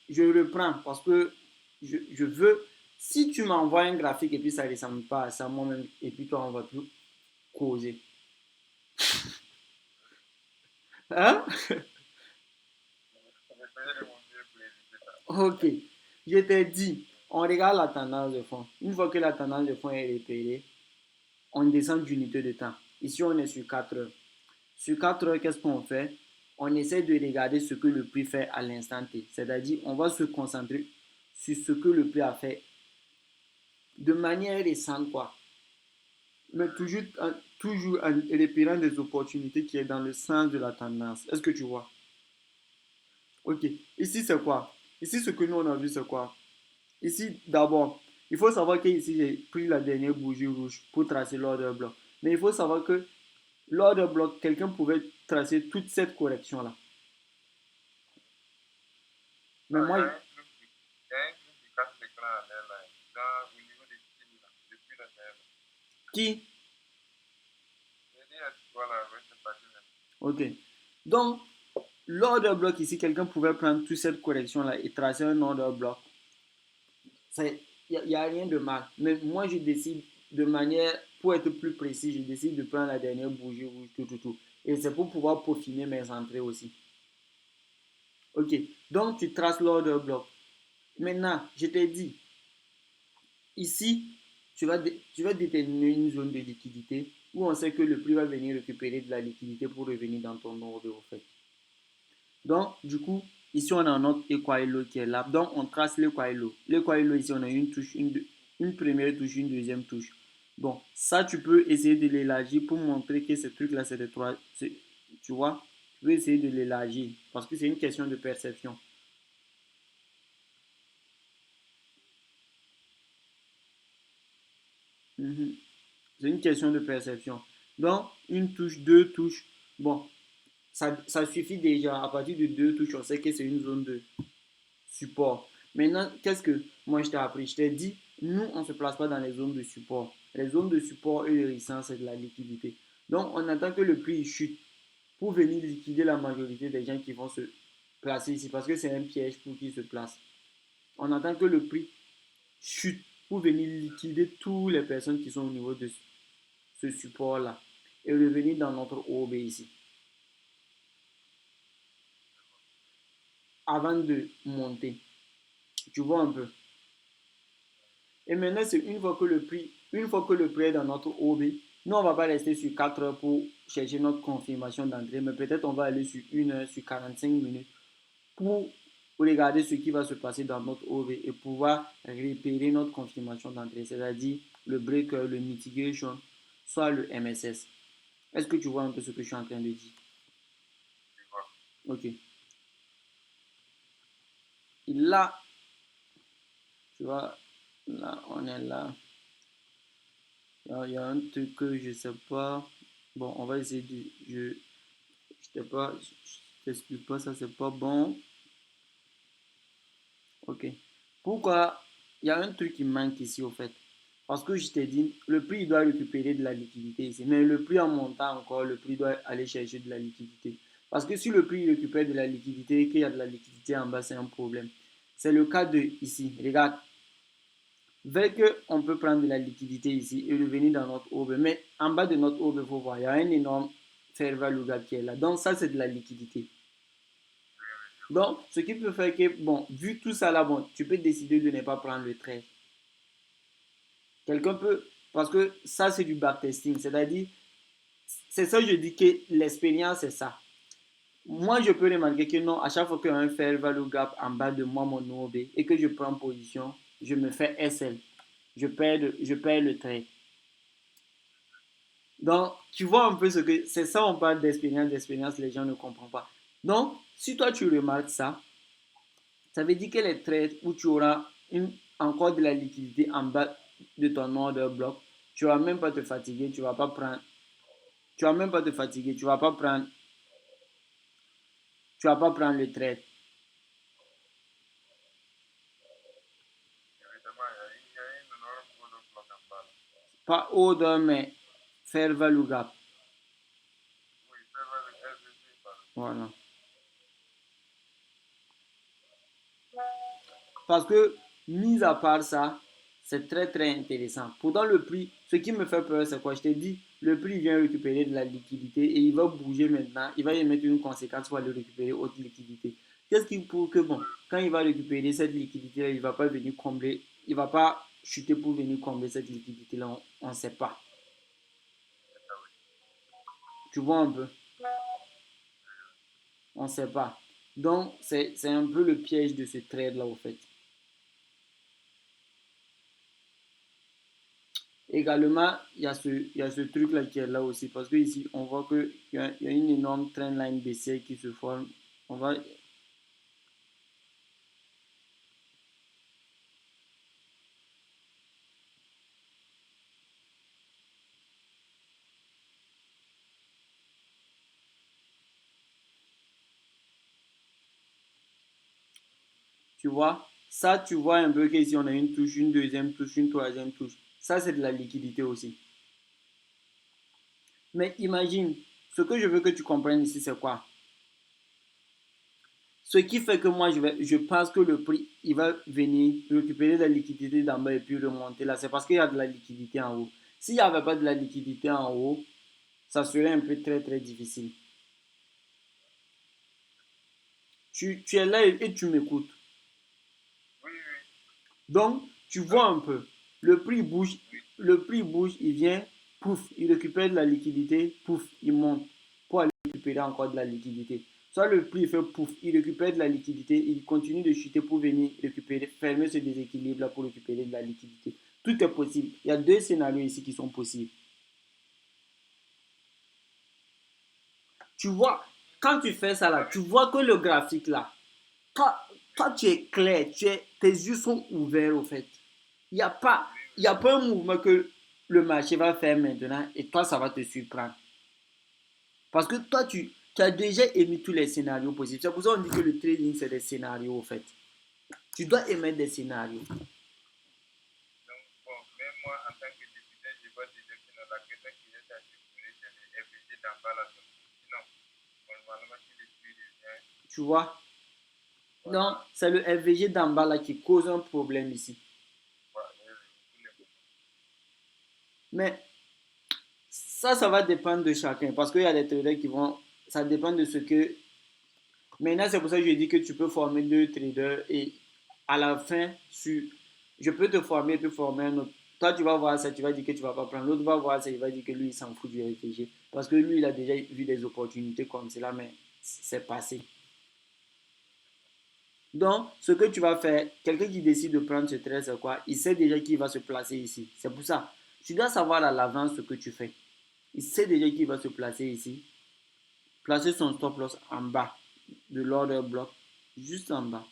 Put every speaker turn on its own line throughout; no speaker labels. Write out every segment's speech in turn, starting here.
je reprends parce que je veux. Si tu m'envoies un graphique et puis ça ne ressemble pas à ça moi-même, et puis toi, on va plus causer. Hein?
J'essaierai de mon mieux pour éviter ça.
Ok. Je t'ai dit, on regarde la tendance de fond. Une fois que la tendance de fond est repérée, on descend d'unité de temps. Ici, on est sur 4 heures. Sur 4 heures, qu'est-ce qu'on fait? On essaie de regarder ce que le prix fait à l'instant T. C'est-à-dire, on va se concentrer sur ce que le prix a fait de manière récente, quoi. Mais toujours en repérant des opportunités qui est dans le sens de la tendance. Est-ce que tu vois? Ok. Ici, c'est quoi? Ici, ce que nous, on a vu, c'est quoi? Ici, d'abord, il faut savoir que ici, j'ai pris la dernière bougie rouge pour tracer l'ordre bloc. Mais il faut savoir que l'ordre bloc, quelqu'un pouvait tracer toute cette correction-là. Mais
Ah, il y
moi,
a un truc qui, il y a un truc qui casse l'écran à l'air là, au niveau des styles là, depuis la terre.
qui?
J'ai dit, tu vois là, ouais, c'est parti même.
Ok. Donc, l'ordre bloc ici, quelqu'un pouvait prendre toute cette correction-là et tracer un ordre bloc. Il n'y a rien de mal. Mais moi, je décide de manière, pour être plus précis, je décide de prendre la dernière bougie rouge, tout, tout, tout. Et c'est pour pouvoir peaufiner mes entrées aussi. Ok. Donc, tu traces l'ordre bloc. Maintenant, je t'ai dit, ici, tu vas déterminer une zone de liquidité où on sait que le prix va venir récupérer de la liquidité pour revenir dans ton ordre, au fait. Donc, du coup, ici, on a notre equalo qui est là. Donc, on trace l'equalo. L'equalo, ici, on a une touche, une première touche, une deuxième touche. Bon, ça, tu peux essayer de l'élargir pour montrer que ce truc-là, c'est des trois. Tu vois, tu peux essayer de l'élargir parce que c'est une question de perception. Mhm. C'est une question de perception. Donc, une touche, deux touches. Bon, ça suffit déjà. À partir de deux touches, on sait que c'est une zone de support. Maintenant, qu'est-ce que moi je t'ai appris? Je t'ai dit, nous, on ne se place pas dans les zones de support. Les zones de support et de résistance, c'est de la liquidité. Donc, on attend que le prix chute pour venir liquider la majorité des gens qui vont se placer ici parce que c'est un piège pour qu'ils se placent. On attend que le prix chute pour venir liquider toutes les personnes qui sont au niveau de ce support-là et revenir dans notre OB ici avant de monter. Tu vois un peu. Et maintenant, c'est une fois que le prix est dans notre OB, nous, on ne va pas rester sur 4 heures pour chercher notre confirmation d'entrée, mais peut-être on va aller sur 1 heure, sur 45 minutes pour regarder ce qui va se passer dans notre OB et pouvoir repérer notre confirmation d'entrée, c'est-à-dire le breaker, le mitigation, soit le MSS. Est-ce que tu vois un peu ce que je suis en train de dire?
Tu vois.
Ok. Et là, tu vois, là, on est là. Il y a un truc que je sais pas. Bon, on va essayer de. Je t'ai pas. Je t'explique pas, ça c'est pas bon. Ok. Pourquoi? Il y a un truc qui manque ici au fait. Parce que je t'ai dit, le prix il doit récupérer de la liquidité ici. Mais le prix en montant encore, le prix doit aller chercher de la liquidité. Parce que si le prix récupère de la liquidité et qu'il y a de la liquidité en bas, c'est un problème. C'est le cas de ici. Regarde, Vu qu'on peut prendre de la liquidité ici et revenir dans notre OB, mais en bas de notre OB, il faut voir, il y a un énorme fair value gap qui est là. Donc ça, c'est de la liquidité. Donc, ce qui peut faire que, bon, vu tout ça là, bon, tu peux décider de ne pas prendre le trade. Quelqu'un peut, parce que ça, c'est du backtesting, c'est-à-dire, c'est ça que je dis que l'expérience, c'est ça. Moi, je peux remarquer que non, à chaque fois qu'il y a un fair value gap en bas de moi, mon OB, et que je prends position, je me fais SL. Je perds le trade. Donc, tu vois un peu ce que c'est ça, on parle d'expérience, les gens ne comprennent pas. Donc, si toi tu remarques ça, ça veut dire que les trades où tu auras encore de la liquidité en bas de ton order bloc, tu vas même pas te fatiguer, tu vas pas prendre, tu vas même pas te fatiguer, tu vas pas prendre le trade.
Évidemment, il y a une énorme zone de bloc en bas là.
Pas order, mais fair value gap.
Oui, c'est vrai, le RVG, par exemple.
Voilà. Parce que, mis à part ça, c'est très très intéressant. Pourtant, le prix, ce qui me fait peur, c'est quoi? Je t'ai dit, le prix vient récupérer de la liquidité et il va bouger maintenant. Il va y mettre une conséquence pour aller récupérer autre liquidité. Qu'est-ce qui prouve que, bon, quand il va récupérer cette liquidité-là, il ne va pas venir combler, il ne va pas chuter pour venir combler cette liquidité-là, on ne sait pas. Tu vois un peu? On ne sait pas. Donc, c'est un peu le piège de ce trade-là, au fait. Également, il y a ce truc-là qui est là aussi, parce que ici, on voit qu'il y a une énorme trendline baissière qui se forme. On va, tu vois, ça, tu vois un peu qu'ici, on a une touche, une deuxième touche, une troisième touche. Ça, c'est de la liquidité aussi. Mais imagine, ce que je veux que tu comprennes ici, c'est quoi? Ce qui fait que moi, je pense que le prix, il va venir récupérer de la liquidité d'en bas et puis remonter là. C'est parce qu'il y a de la liquidité en haut. S'il n'y avait pas de la liquidité en haut, ça serait un peu très très difficile. Tu es là et tu m'écoutes.
Oui, oui,
Donc, tu vois un peu, le prix bouge, il vient, pouf, il récupère de la liquidité, pouf, il monte pour aller récupérer encore de la liquidité. Soit le prix fait pouf, il récupère de la liquidité, il continue de chuter pour venir récupérer, fermer ce déséquilibre-là pour récupérer de la liquidité. Tout est possible. Il y a deux scénarios ici qui sont possibles. Tu vois, quand tu fais ça là, tu vois que le graphique là, toi, toi tu es clair, tes yeux sont ouverts au fait. Il n'y a pas, il y a pas un mouvement que le marché va faire maintenant et toi, ça va te surprendre. Parce que toi, tu as déjà émis tous les scénarios possibles. C'est pour ça qu'on dit que le trading, c'est des scénarios, au fait. Tu dois émettre des scénarios.
donc bon, même moi, en tant que débutant, je vois déjà que dans la question qui est à se poser, c'est le FVG d'emballage. Sinon, normalement, si le prix revient,
Tu vois?
voilà,
Non, c'est le FVG d'en bas là qui cause un problème ici.
voilà, tous les moments.
Mais ça va dépendre de chacun. Parce qu'il y a des traders qui vont. Ça dépend de ce que. Maintenant, c'est pour ça que je dis que tu peux former deux traders et à la fin, je peux te former et te former un autre. Toi, tu vas voir ça, tu vas dire que tu ne vas pas prendre. L'autre va voir ça, il va dire que lui, il s'en fout du FTG. Parce que lui, il a déjà vu des opportunités comme cela, mais c'est passé. Donc, ce que tu vas faire, quelqu'un qui décide de prendre ce trade, c'est quoi? Il sait déjà qu'il va se placer ici. C'est pour ça. Tu dois savoir à l'avance ce que tu fais. Il sait déjà qu'il va se placer ici. Placer son stop loss en bas de l'order block, juste en bas.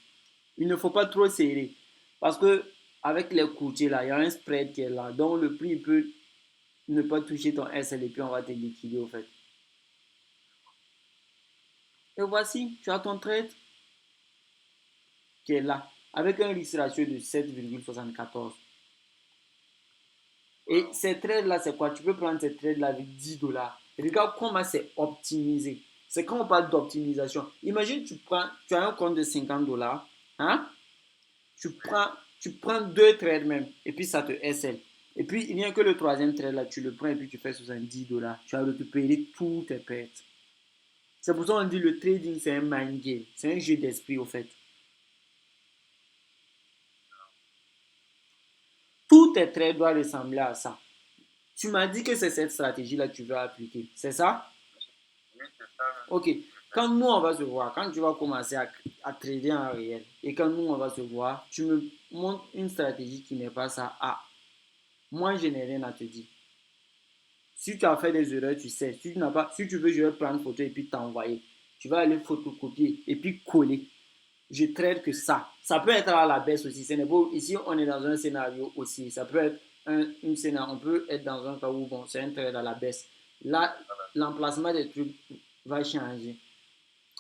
Il ne faut pas trop serrer. Parce que avec les courtiers là, il y a un spread qui est là. Donc le prix peut ne pas toucher ton SL et puis on va te liquider au fait. Et voici, tu as ton trade qui est là. Avec un risque ratio de 7,74. Et
Wow.
ces trades-là, c'est quoi? Tu peux prendre ces trades-là avec 10 dollars. Regarde comment c'est optimisé. C'est quand on parle d'optimisation. Imagine, tu as un compte de 50 dollars. Hein? Tu prends, tu prends deux trades même. Et puis ça te SL. Et puis il n'y a que le troisième trade là, tu le prends et puis tu fais 70 dollars. Tu as récupéré toutes tes pertes. C'est pour ça qu'on dit le trading, c'est un mind game. C'est un jeu d'esprit au fait. Tous tes trades doivent ressembler à ça. Tu m'as dit que c'est cette stratégie-là que tu veux appliquer. C'est ça?
Oui, c'est ça même.
Ok. Quand nous, on va se voir, quand tu vas commencer à trader en réel, et quand nous, on va se voir, tu me montres une stratégie qui n'est pas ça. Ah, moi, je n'ai rien à te dire. Si tu as fait des erreurs, tu sais. Si tu n'as pas, si tu veux, je vais prendre photo et puis t'envoyer. Tu vas aller photocopier et puis coller. Je traite que ça. Ça peut être à la baisse aussi. Ce n'est pas, ici, on est dans un scénario aussi. Ça peut être une scénario. On peut être dans un cas où bon, c'est un trade à la baisse. Là, l'emplacement des trucs va changer.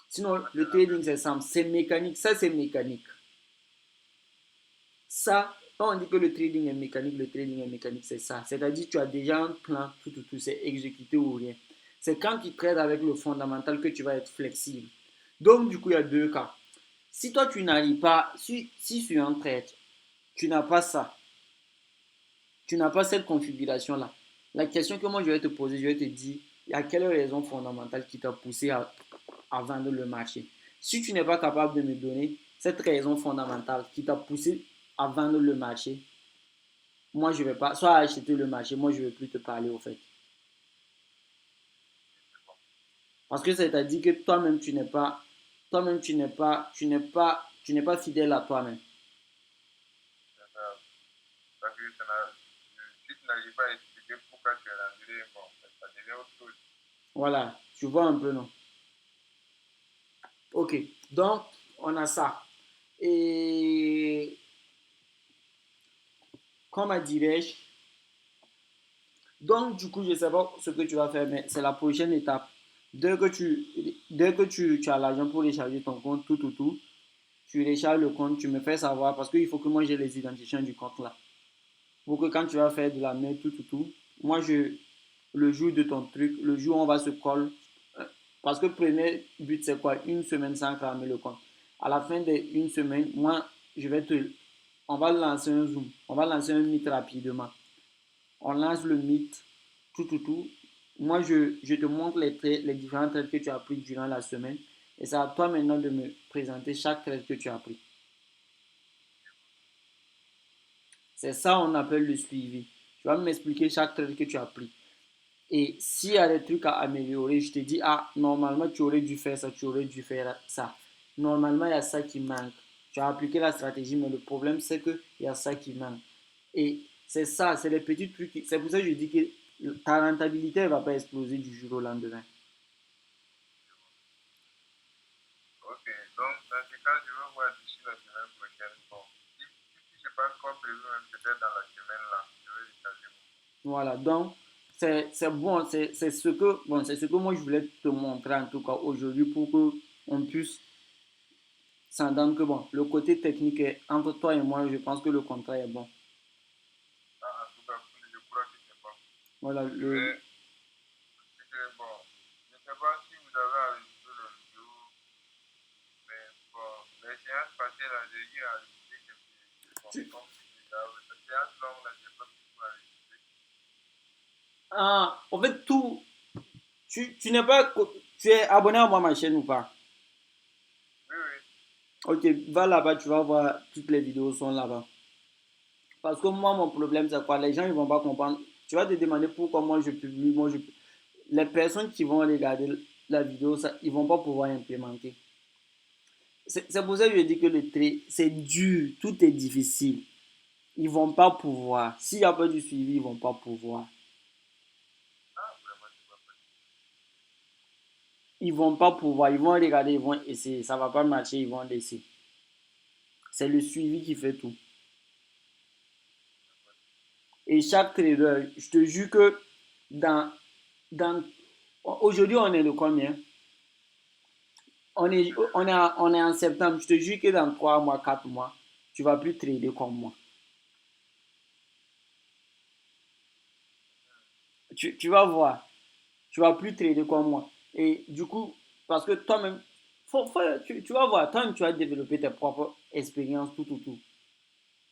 Sinon, le trading, c'est simple. C'est mécanique. Ça, c'est mécanique. Ça, quand on dit que le trading est mécanique, c'est ça. C'est-à-dire, tu as déjà un plan, tout, c'est exécuté ou rien. C'est quand tu trades avec le fondamental que tu vas être flexible. Donc, du coup, il y a deux cas. Si toi, tu n'arrives pas, si sur un trade, tu n'as pas ça, tu n'as pas cette configuration-là, la question que moi je vais te poser, je vais te dire, il y a quelle raison fondamentale qui t'a poussé à vendre le marché? Si tu n'es pas capable de me donner cette raison fondamentale qui t'a poussé à vendre le marché, moi je vais pas, soit acheter le marché, moi je ne vais plus te parler au fait. Parce que c'est-à-dire que toi-même toi-même tu n'es pas fidèle à toi-même.
C'est ça. Parce que si tu n'arrives pas à expliquer pourquoi tu es rentré, bon, ça devient autre chose.
Voilà, tu vois un peu, non? Ok, donc on a ça. Et comment dirais-je? Donc, du coup, je ne sais pas ce que tu vas faire, mais c'est la prochaine étape. Dès que tu as l'argent pour recharger ton compte, tout, tu recharges le compte, tu me fais savoir parce qu'il faut que moi j'ai les identifiants du compte là. Pour que quand tu vas faire de la main, tout, moi le jour de ton truc, le jour où on va se coller, parce que le premier but c'est quoi? Une semaine sans cramer le compte. À la fin d'une semaine, moi, on va lancer un Zoom, on va lancer un Meet rapidement. On lance le Meet, tout. Moi, je te montre les différents trades que tu as pris durant la semaine. Et c'est à toi maintenant de me présenter chaque trade que tu as pris. C'est ça on appelle le suivi. Tu vas m'expliquer chaque trade que tu as pris. Et s'il y a des trucs à améliorer, je te dis, ah, normalement, tu aurais dû faire ça, tu aurais dû faire ça. Normalement, il y a ça qui manque. Tu as appliqué la stratégie, mais le problème, c'est qu'il y a ça qui manque. Et c'est ça, c'est les petits trucs. C'est pour ça que je dis que ta rentabilité ne va pas exploser du jour au lendemain.
Ok, donc dans ce cas, je vais voir d'ici la semaine prochaine. Bon, si je n'ai pas encore prévu, même peut-être dans la semaine là, je vais recharger mon compte.
Voilà, donc c'est bon, c'est ce que moi je voulais te montrer en tout cas aujourd'hui pour que on puisse s'entendre que bon, le côté technique est entre toi et moi, je pense que le contrat est bon.
Ah, en tout cas, je crois que c'est bon.
Voilà,
Je vais, c'est que bon, je ne sais pas si vous avez enregistré le vidéo, mais bon, les séances passées là, j'ai eu à enregistrer quelques, bon,
tu,
comme je disais, les séances longues là, je n'ai pas pu tout enregistrer.
en fait, tu n'es pas, tu es abonné à moi, ma chaîne ou pas?
Oui, oui.
Ok, va là-bas, tu vas voir, toutes les vidéos sont là-bas. Parce que moi, mon problème, c'est quoi? Les gens, ils vont pas comprendre. Tu vas te demander pourquoi moi je publie, les personnes qui vont regarder la vidéo, ça, ils vont pas pouvoir implémenter. C'est pour ça que je dis que le trait, c'est dur, tout est difficile. Ils vont pas pouvoir. S'il n'y a pas du suivi, ils vont pas pouvoir.
Ah, vraiment, je ne vois pas.
Ils vont pas pouvoir. Ils vont regarder, ils vont essayer. Ça va pas marcher, ils vont laisser. C'est le suivi qui fait tout. Et chaque trader, je te jure que dans, dans aujourd'hui, on est le combien? On est en septembre. Je te jure que dans 3 mois, 4 mois, tu vas plus trader comme moi. Tu vas voir. Tu vas plus trader comme moi. Et du coup, parce que toi-même, tu vas voir, toi-même, tu vas développer tes propres expériences, tout.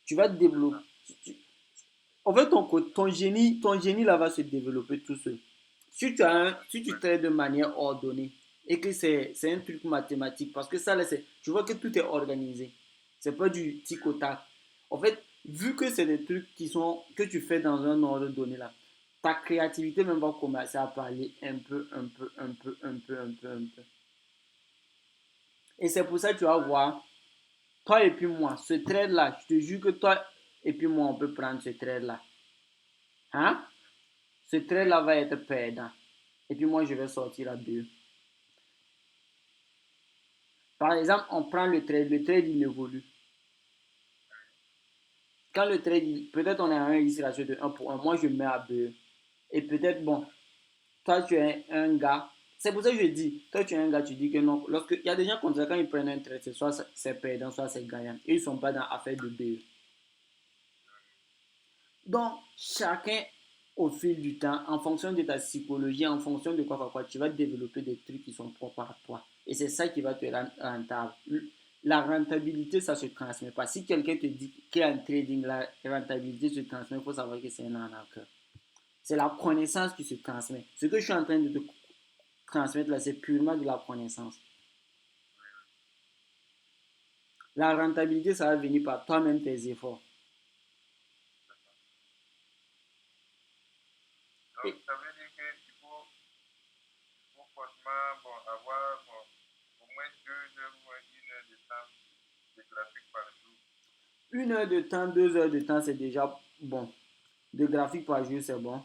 Tu vas te
C'est
développer.
ça.
En fait, ton génie là va se développer tout seul. Si tu
Ouais.
traites de manière ordonnée et que c'est un truc mathématique, parce que ça, là, tu vois que tout est organisé. C'est pas du tic au tac. En fait, vu que c'est des trucs que tu fais dans un ordre donné là, ta créativité même va commencer à parler un peu. Et c'est pour ça que tu vas
Ouais.
voir, toi et puis moi, ce trade là, je te jure que toi et puis moi, on peut prendre ce trade là. Hein? Ce
Oui.
trade-là va être perdant. Et puis moi, je vais sortir à deux. Par exemple, on prend le trade, il évolue. Quand le trade, peut-être on est à un ici ratio de un pour un. Moi je mets à 2. Et peut-être, bon, toi tu es un gars. C'est pour ça que je dis, toi tu es un gars, tu dis que non. Lorsque, il y a des gens comme ça, quand ils prennent un trade, c'est soit c'est perdant, soit c'est gagnant. Et ils ne sont pas dans l'affaire de BE. Donc, chacun, au fil du temps, en fonction de ta psychologie, en fonction de quoi, tu vas développer des trucs qui sont propres à toi. Et c'est ça qui va te rendre rentable. La rentabilité, ça ne se transmet pas. Si quelqu'un te dit qu'il y a un trading, la rentabilité se transmet, il faut savoir que c'est un arnaqueur. C'est la connaissance qui se transmet. Ce que je suis en train de te transmettre là, c'est purement de la connaissance. La rentabilité, ça va venir par toi-même tes efforts.
Donc,
Et
ça veut dire qu'il faut forcément bon, avoir bon, au moins 2 heures ou 1 heure de temps de graphique par jour.
1 heure de temps, 2 heures de temps, c'est déjà bon. De graphique par jour, c'est bon.